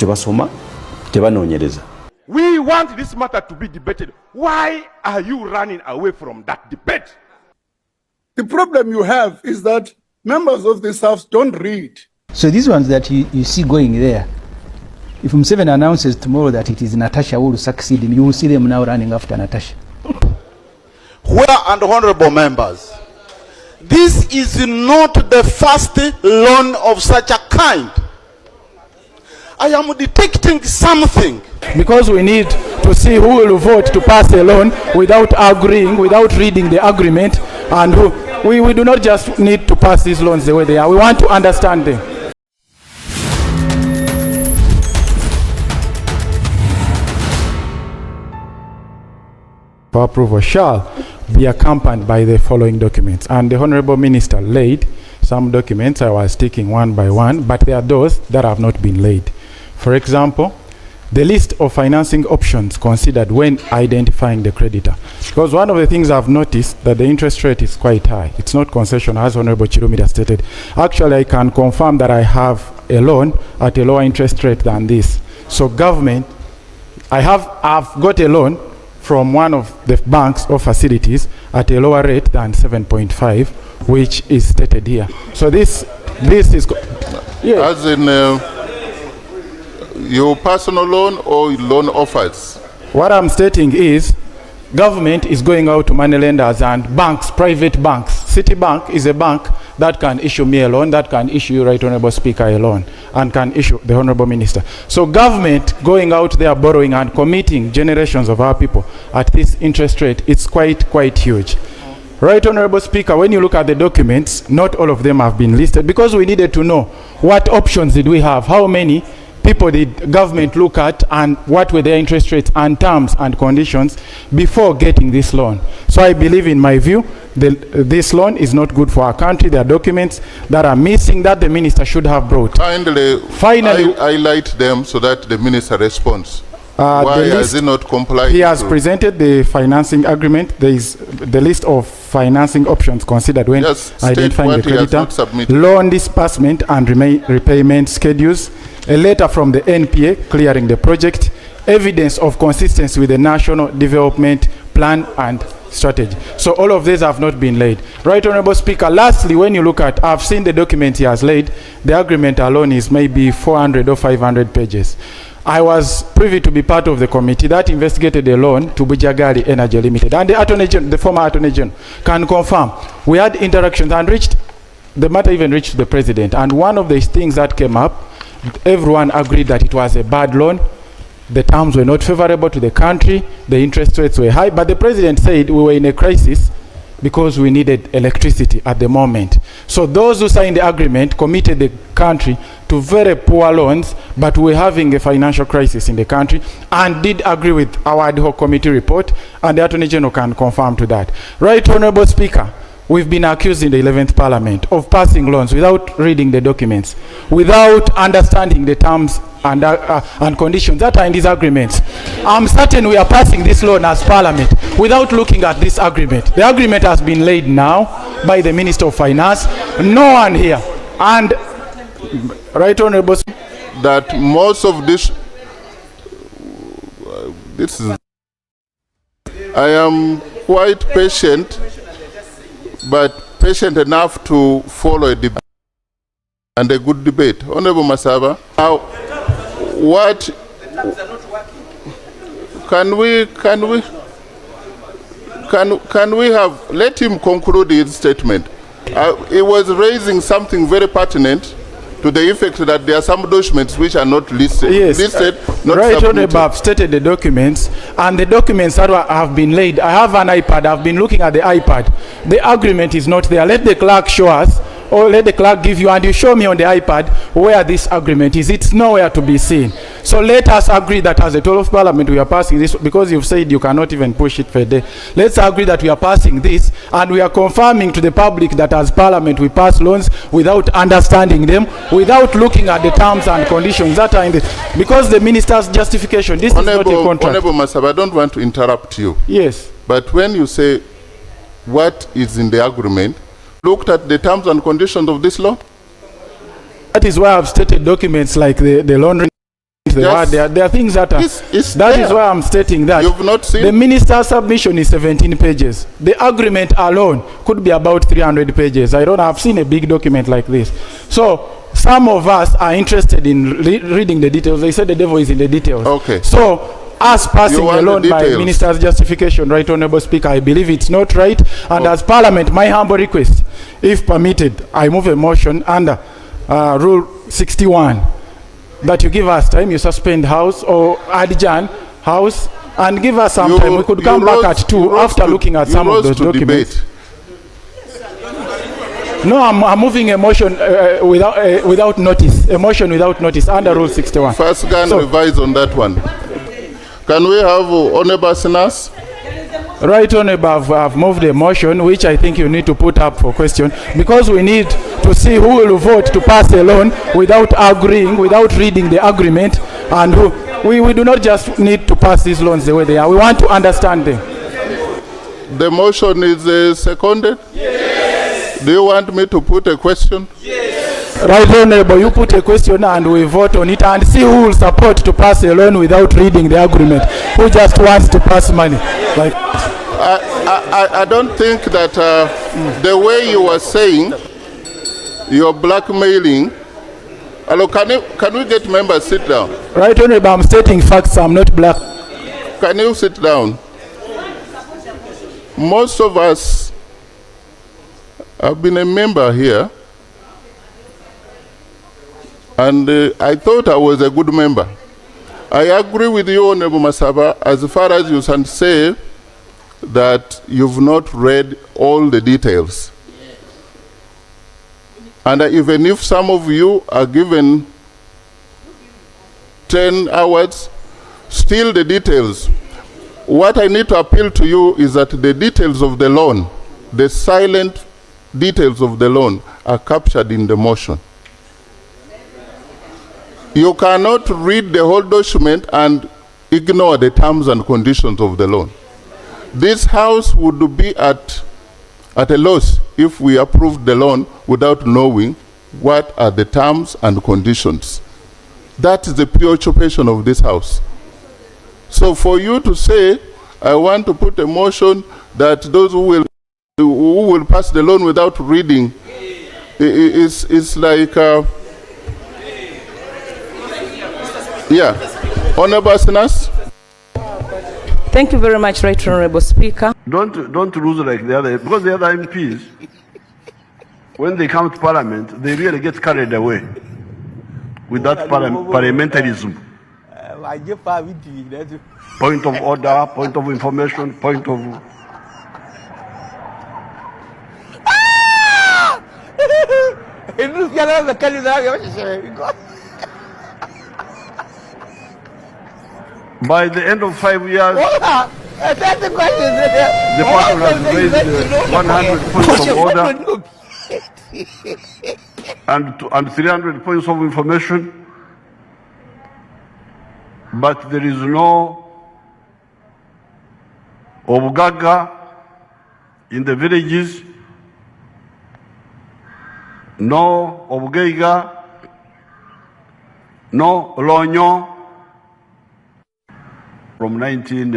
tebasoma tebanoonyereza. We want this matter to be debated. Why are you running away from that debate? The problem you have is that members of this House don't read. So these ones that you see going there, if Museveni announces tomorrow that it is Natasha who will succeed him, you will see them now running after Natasha. And honorable members, this is not the first loan of such a kind. I am detecting something. Because we need to see who will vote to pass a loan without agreeing, without reading the agreement, and we do not just need to pass these loans the way they are. We want to understand them. For approval shall be accompanied by the following documents. And the Honorable Minister laid some documents. I was taking one by one, but there are those that have not been laid. For example, the list of financing options considered when identifying the creditor. Because one of the things I've noticed that the interest rate is quite high. It's not concession, as Honorable Chirumida stated. Actually, I can confirm that I have a loan at a lower interest rate than this. So government, I've got a loan from one of the banks or facilities at a lower rate than 7.5, which is stated here. So this is yeah. As in your personal loan or loan offers? What I'm stating is government is going out to money lenders and banks, private banks. Citibank is a bank that can issue me a loan, that can issue you, Right Honorable Speaker, a loan, and can issue the Honorable Minister. So government going out there borrowing and committing generations of our people at this interest rate, it's quite huge. Right Honorable Speaker, when you look at the documents, not all of them have been listed because we needed to know what options did we have, how many people did government look at, and what were their interest rates and terms and conditions before getting this loan. So I believe, in my view, this loan is not good for our country. There are documents that are missing that the minister should have brought. Finally, highlight them so that the minister responds. Why has he not complied? He has presented the financing agreement. There is the list of financing options considered when identifying the creditor, loan disbursement and repayment schedules, a letter from the NPA clearing the project, evidence of consistency with the National Development Plan and Strategy. So all of these have not been laid. Right Honorable Speaker, lastly, when you look at, I've seen the document he has laid, the agreement alone is maybe 400 or 500 pages. I was privy to be part of the committee that investigated a loan to Bujagali Energy Limited. And the Attorney General, the former Attorney General, can confirm. We had interactions and the matter even reached the President. And one of the things that came up, everyone agreed that it was a bad loan. The terms were not favorable to the country. The interest rates were high. But the President said we were in a crisis because we needed electricity at the moment. So those who signed the agreement committed the country to very poor loans, but we're having a financial crisis in the country, and did agree with our ad hoc committee report, and the Attorney General can confirm to that. Right Honorable Speaker, we've been accused in the 11th Parliament of passing loans without reading the documents, without understanding the terms and conditions that are in these agreements. I'm certain we are passing this loan as Parliament without looking at this agreement. The agreement has been laid now by the Minister of Finance. No one here. And Right Honorable, that most of this is, I am quite patient, but patient enough to follow a debate and a good debate. Honorable Masaba, now what can we have, let him conclude his statement. He was raising something very pertinent to the effect that there are some documents which are not listed. Yes, not Right Honorable, I've stated the documents, and the documents that have been laid. I have an iPad. I've been looking at the iPad. The agreement is not there. Let the clerk show us, or let the clerk give you, and you show me on the iPad where this agreement is. It's nowhere to be seen. So let us agree that as a 12th Parliament we are passing this, because you've said you cannot even push it for a day. Let's agree that we are passing this, and we are confirming to the public that as Parliament we pass loans without understanding them, without looking at the terms and conditions that are in the, because the minister's justification, this is not a contract. Honorable Masaba, I don't want to interrupt you. Yes. But when you say what is in the agreement, looked at the terms and conditions of this law? That is why I've stated documents like the loan There are things that are, that is why I'm stating that. You've not seen? The minister's submission is 17 pages. The agreement alone could be about 300 pages. I've seen a big document like this. So some of us are interested in reading the details. They said the devil is in the details. Okay. So us passing alone by minister's justification, Right Honourable Speaker, I believe it's not right. And as Parliament, my humble request, if permitted, I move a motion under Rule 61 that you give us time, you suspend House or adjourn House and give us some time. We could come back at 2 after looking at some of those documents. No, I'm moving a motion without notice. A motion without notice under Rule 61. First, can revise on that one. Can we have Honourable Sinas? Right Honourable, I've moved a motion which I think you need to put up for question, because we need to see who will vote to pass a loan without agreeing, without reading the agreement, and we do not just need to pass these loans the way they are. We want to understand them. The motion is seconded? Yes. Do you want me to put a question? Yes. Right Honourable, you put a question and we vote on it and see who will support to pass a loan without reading the agreement, who just wants to pass money. Like, I don't think that the way you were saying, you're blackmailing. Hello, can we get members sit down? Right Honourable, I'm stating facts, I'm not black. Can you sit down? Most of us have been a member here, and I thought I was a good member. I agree with you, Honourable Masaba, as far as you can say that you've not read all the details. And even if some of you are given 10 hours, still the details. What I need to appeal to you is that the details of the loan, the silent details of the loan, are captured in the motion. You cannot read the whole document and ignore the terms and conditions of the loan. This House would be at a loss if we approved the loan without knowing what are the terms and conditions. That is the preoccupation of this House. So for you to say, I want to put a motion that those who will pass the loan without reading, is like, yeah. Honourable Sinas? Thank you very much, Right Honourable Speaker. Don't lose like the other, because the other MPs, when they come to Parliament, they really get carried away with that parliamentarism. Point of order, point of information, point of... By the end of 5 years, the party has raised 100 points of order and 300 points of information, but there is no Obugaga in the villages, no Obugeiga, no Lonyo from 19